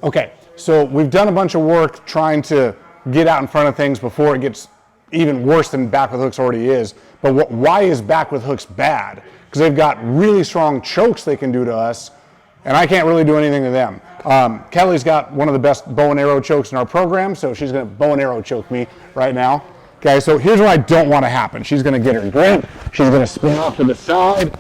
Okay, so we've done a bunch of work trying to get out in front of things before it gets even worse than back with hooks already is. But why is back with hooks bad? Because they've got really strong chokes they can do to us, and I can't really do anything to them. Kelly's got one of the best bow and arrow chokes in our program, so she's going to bow and arrow choke me right now. Okay, so here's what I don't want to happen. She's going to get her grip. She's going to spin off to the side.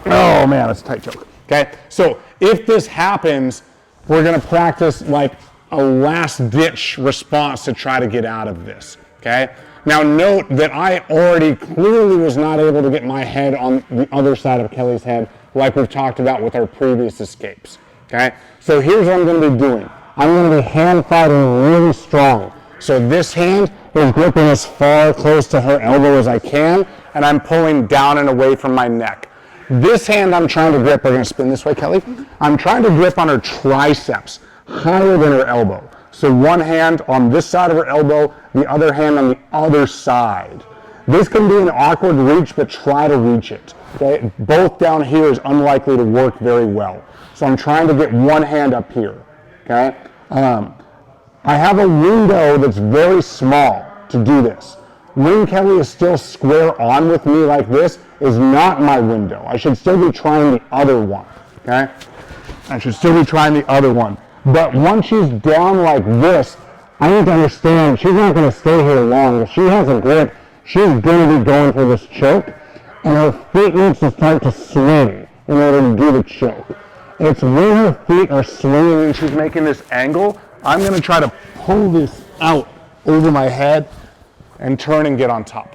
Oh man, that's a tight choke. Okay, so if this happens, we're going to practice like a last ditch response to try to get out of this. Okay, now note that I already clearly was not able to get my head on the other side of Kelly's head like we've talked about with our previous escapes. Okay, so here's what I'm going to be doing. I'm going to be hand fighting really strong. So this hand is gripping as far close to her elbow as I can, and I'm pulling down and away from my neck. This hand I'm trying to grip, we're going to spin this way, Kelly. I'm trying to grip on her triceps, higher than her elbow. So one hand on this side of her elbow, the other hand on the other side. This can be an awkward reach, but try to reach it. Okay? Both down here is unlikely to work very well. So I'm trying to get one hand up here. Okay? I have a window that's very small to do this. When Kelly is still square on with me like this is not my window. I should still be trying the other one. Okay? I should still be trying the other one. But once she's down like this, I need to understand she's not going to stay here long. If she has a grip, she's going to be going for this choke, and her feet need to start to swing in order to do the choke. It's when her feet are swinging and she's making this angle, I'm going to try to pull this out over my head and turn and get on top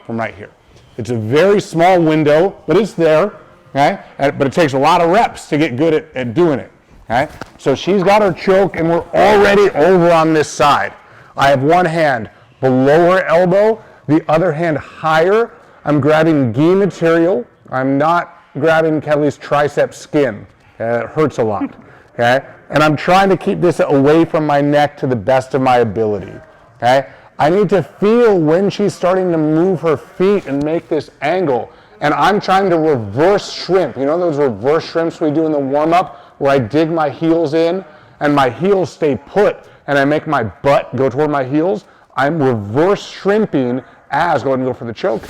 from right here. It's a very small window, but it's there, okay? But it takes a lot of reps to get good at doing it. Okay? So she's got her choke and we're already over on this side. I have one hand below her elbow, the other hand higher. I'm grabbing gi material. I'm not grabbing Kelly's tricep skin. It hurts a lot. Okay? And I'm trying to keep this away from my neck to the best of my ability. Okay? I need to feel when she's starting to move her feet and make this angle. And I'm trying to reverse shrimp. You know those reverse shrimps we do in the warm-up? Where I dig my heels in and my heels stay put and I make my butt go toward my heels. I'm reverse shrimping as, go ahead and go for the choke.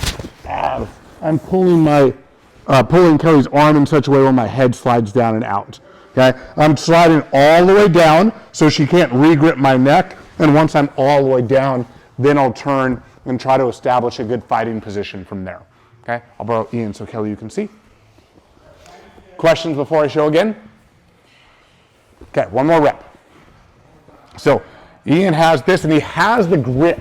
I'm pulling Kelly's arm in such a way where my head slides down and out. Okay, I'm sliding all the way down so she can't re-grip my neck. And once I'm all the way down, then I'll turn and try to establish a good fighting position from there. Okay, I'll borrow Ian so Kelly you can see. Questions before I show again? Okay, one more rep. So Ian has this and he has the grip.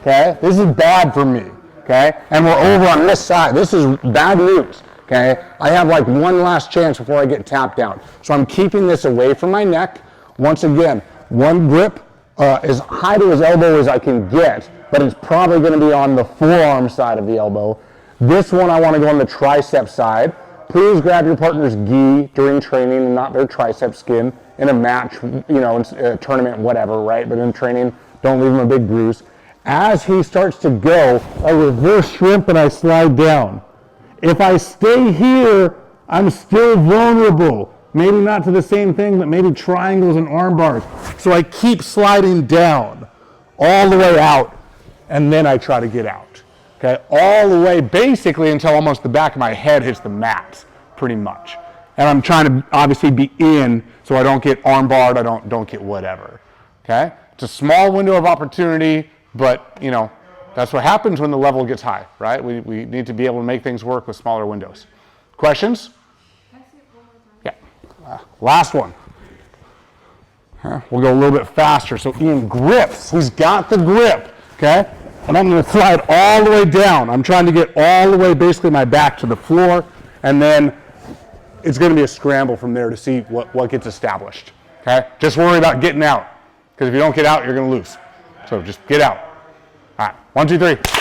Okay, this is bad for me. Okay, and we're over on this side. This is bad news. Okay, I have like one last chance before I get tapped out. So I'm keeping this away from my neck. Once again, one grip as high to his elbow as I can get, but it's probably going to be on the forearm side of the elbow. This one I want to go on the tricep side. Please grab your partner's gi during training and not their tricep skin in a match, you know, in a tournament, whatever, right? But in training, don't leave him a big bruise. As he starts to go, I reverse shrimp and I slide down. If I stay here, I'm still vulnerable. Maybe not to the same thing, but maybe triangles and arm bars. So I keep sliding down all the way out, and then I try to get out. Okay, all the way basically until almost the back of my head hits the mat, pretty much. And I'm trying to obviously be in so I don't get arm barred, I don't get whatever. Okay, it's a small window of opportunity, but you know, that's what happens when the level gets high, right? We need to be able to make things work with smaller windows. Questions? Yeah, last one. We'll go a little bit faster. So Ian grips, he's got the grip, okay? And I'm going to slide all the way down. I'm trying to get all the way, basically my back to the floor, and then it's going to be a scramble from there to see what gets established. Okay? Just worry about getting out, because if you don't get out, you're going to lose. So just get out. All right, 1, 2, 3.